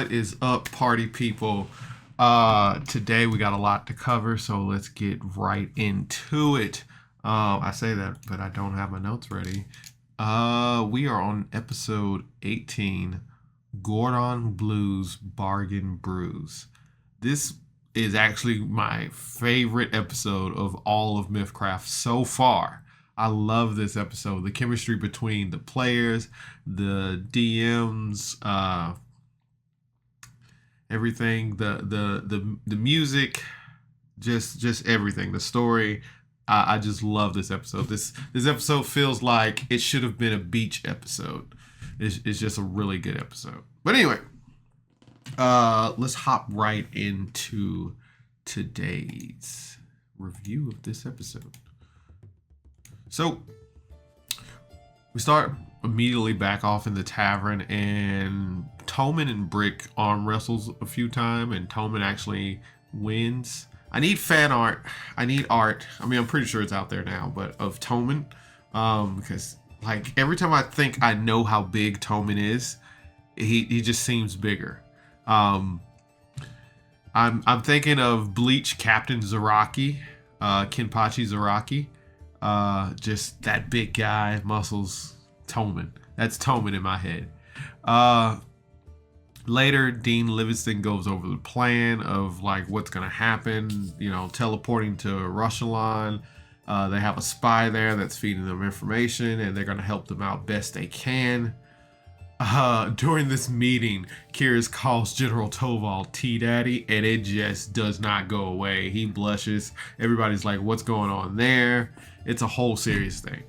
What is up, party people? Today we got a lot to cover, so let's get right into it. I say that, but I don't have my notes ready. We are on episode 18, Gor'don Blues Bargain Brews. This is actually my favorite episode of all of MythCraft so far. I love this episode. The chemistry between the players, the DMs, everything, the music, just everything. The story. I just love this episode. This episode feels like it should have been a beach episode. It's just a really good episode. But anyway, let's hop right into today's review of this episode. So we start immediately back off in the tavern, and Toman and Brick arm wrestles a few times, and Toman actually wins. I need fan art. I need art. I mean, I'm pretty sure it's out there now, but of Toman, because like every time I think I know how big Toman is, he just seems bigger. I'm thinking of Bleach Captain Zaraki, Kenpachi Zaraki. Just that big guy, muscles, Toman. That's Toman in my head. Later, Dean Livingston goes over the plan of like what's gonna happen, you know, teleporting to Roshallan. They have a spy there that's feeding them information, and they're gonna help them out best they can. During this meeting, Keres calls General Toval T-Daddy, and it just does not go away. He blushes. Everybody's like, what's going on there? It's a whole serious thing.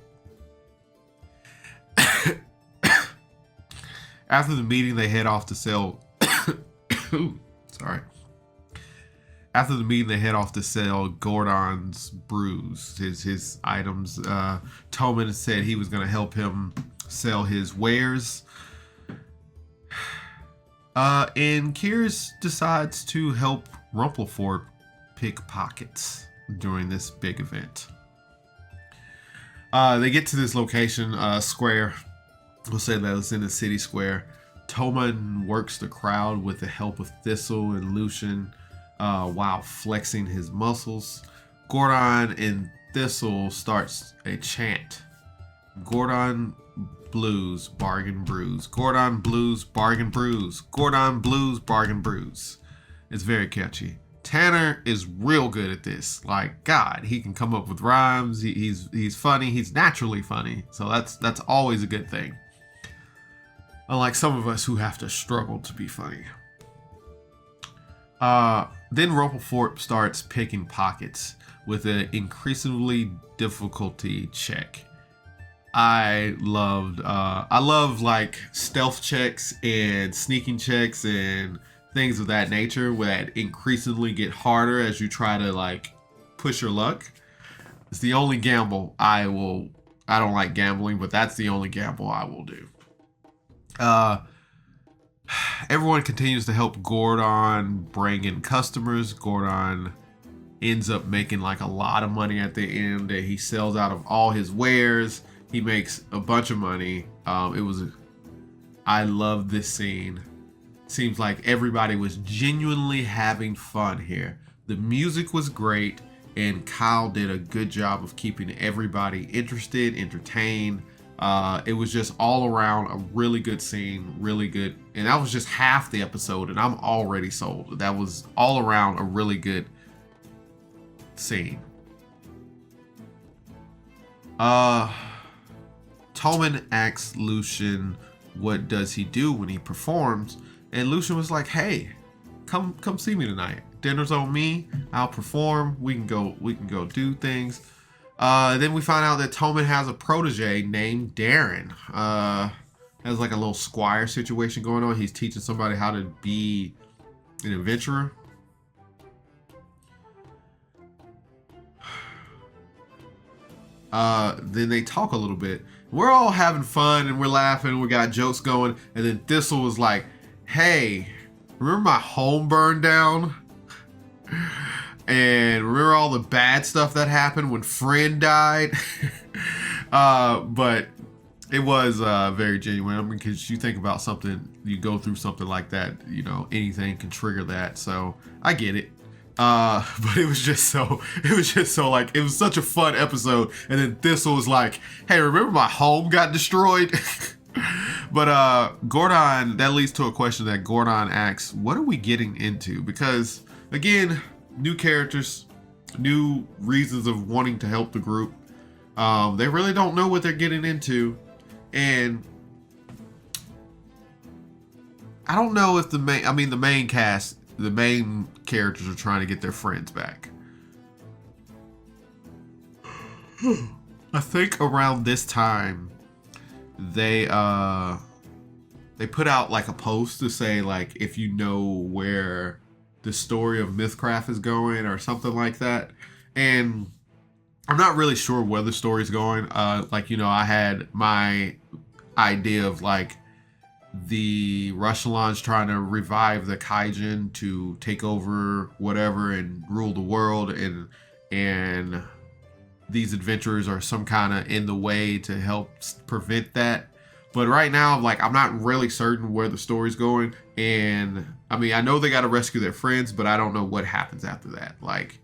After the meeting, they head off to sell... Sorry. After the meeting, they head off to sell Gor'don's brews, his items. Toman said he was going to help him sell his wares. And Keres decides to help Rumpafrolp pick pockets during this big event. They get to this location, square. We'll say that it's in the city square. Toman works the crowd with the help of Thistle and Lucian while flexing his muscles. Gor'don and Thistle starts a chant. Gor'don Blues Bargain Brews. Gor'don Blues Bargain Brews. Gor'don Blues Bargain Brews. It's very catchy. Tanner is real good at this. Like, God, he can come up with rhymes. He's funny. He's naturally funny. So that's always a good thing. Unlike some of us who have to struggle to be funny. Then Rumpafrolp starts picking pockets with an increasingly difficulty check. I love like stealth checks and sneaking checks and things of that nature that increasingly get harder as you try to like push your luck. It's the only gamble I don't like gambling, but that's the only gamble I will do. Everyone continues to help Gor'don bring in customers. Gor'don ends up making like a lot of money at the end. He sells out of all his wares. He makes a bunch of money. I love this scene. Seems like everybody was genuinely having fun here. The music was great, and Kyle did a good job of keeping everybody interested, entertained. It was just all around a really good scene, really good. And that was just half the episode, and I'm already sold. That was all around a really good scene. Toman asks Lucian what does he do when he performs, and Lucian was like, hey, come see me tonight. Dinner's on me. I'll perform. We can go do things. Then we find out that Toman has a protégé named Darrin. Has like a little squire situation going on. He's teaching somebody how to be an adventurer. Then they talk a little bit. We're all having fun and we're laughing. We got jokes going. And then Thistle was like, hey, remember my home burned down? And remember all the bad stuff that happened when Friend died? But It was very genuine. I mean, because you think about something, you go through something like that, you know, anything can trigger that. So I get it. But it was just so like, it was such a fun episode. And then Thistle was like, hey, remember my home got destroyed? But Gor'don, that leads to a question that Gor'don asks, what are we getting into? Because again, new characters, new reasons of wanting to help the group. They really don't know what they're getting into. And I don't know if the main cast, the main characters are trying to get their friends back. I think around this time, they put out like a post to say like, if you know where the story of MythCraft is going or something like that. And I'm not really sure where the story's going. Like, you know, I had my idea of like the Roshallan's trying to revive the Kaijin to take over whatever and rule the world, and these adventurers are some kind of in the way to help prevent that. But right now, like, I'm not really certain where the story's going. And I mean, I know they got to rescue their friends, but I don't know what happens after that. Like,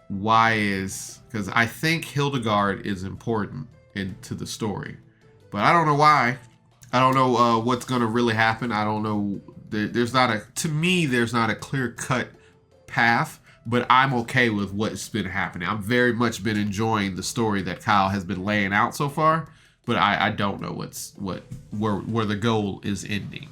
because I think Hildegard is important into the story, but I don't know why. I don't know what's going to really happen. I don't know. There's not a clear-cut path, but I'm okay with what's been happening. I've very much been enjoying the story that Kyle has been laying out so far, but I don't know where the goal is ending.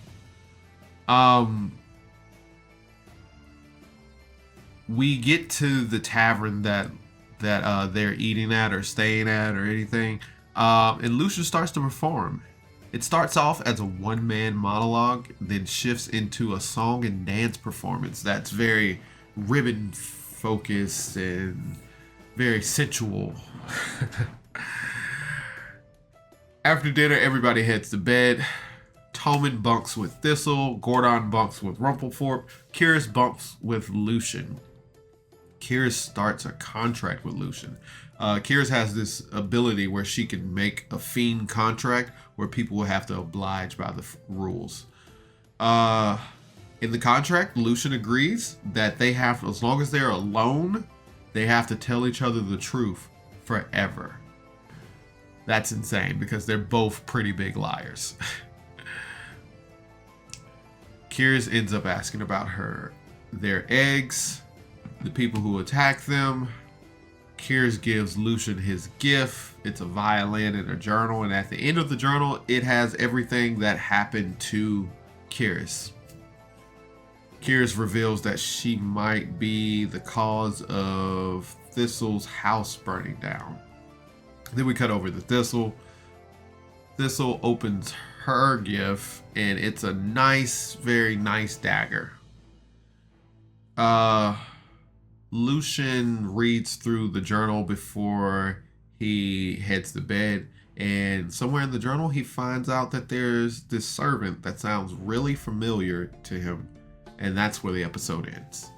We get to the tavern that they're eating at or staying at or anything, and Lucian starts to perform. It starts off as a one-man monologue, then shifts into a song and dance performance that's very ribbon-focused and very sensual. After dinner, everybody heads to bed. Toman bunks with Thistle, Gor'don bunks with Rumpafrolp, Keres bunks with Lucian. Keres starts a contract with Lucian. Keres has this ability where she can make a fiend contract where people will have to oblige by the rules. In the contract, Lucian agrees that they have, as long as they're alone, they have to tell each other the truth forever. That's insane because they're both pretty big liars. Keres ends up asking about their eggs, the people who attack them. Keres gives Lucian his gift. It's a violin and a journal, and at the end of the journal, it has everything that happened to Keres. Keres reveals that she might be the cause of Thistle's house burning down. Then we cut over to Thistle. Thistle opens her gift, and it's a nice, very nice dagger. Lucian reads through the journal before he heads to bed, and somewhere in the journal he finds out that there's this servant that sounds really familiar to him, and that's where the episode ends.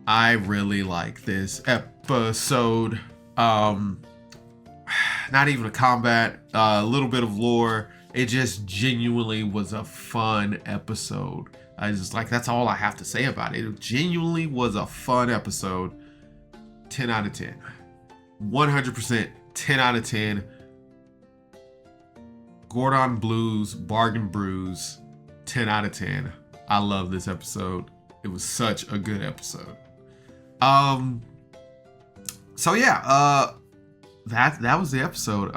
I really like this episode. Not even a combat, a little bit of lore. It just genuinely was a fun episode. I just like, that's all I have to say about it. It genuinely was a fun episode. 10 out of 10. 100% 10 out of 10. Gor'don Blues, Bargain Brews, 10 out of 10. I love this episode. It was such a good episode. So yeah, that was the episode.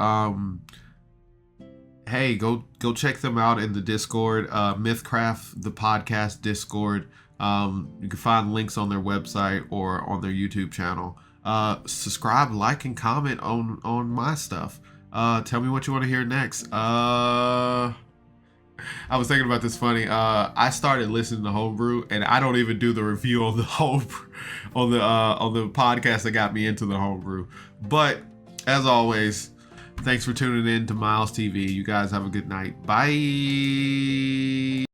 Hey, go check them out in the Discord, MythCraft, the podcast Discord. You can find links on their website or on their YouTube channel. Subscribe, like, and comment on my stuff. Tell me what you want to hear next. I was thinking about this funny. I started listening to Homebrew, and I don't even do the review on the Homebrew on the podcast that got me into the Homebrew. But as always, thanks for tuning in to Miles TV. You guys have a good night. Bye.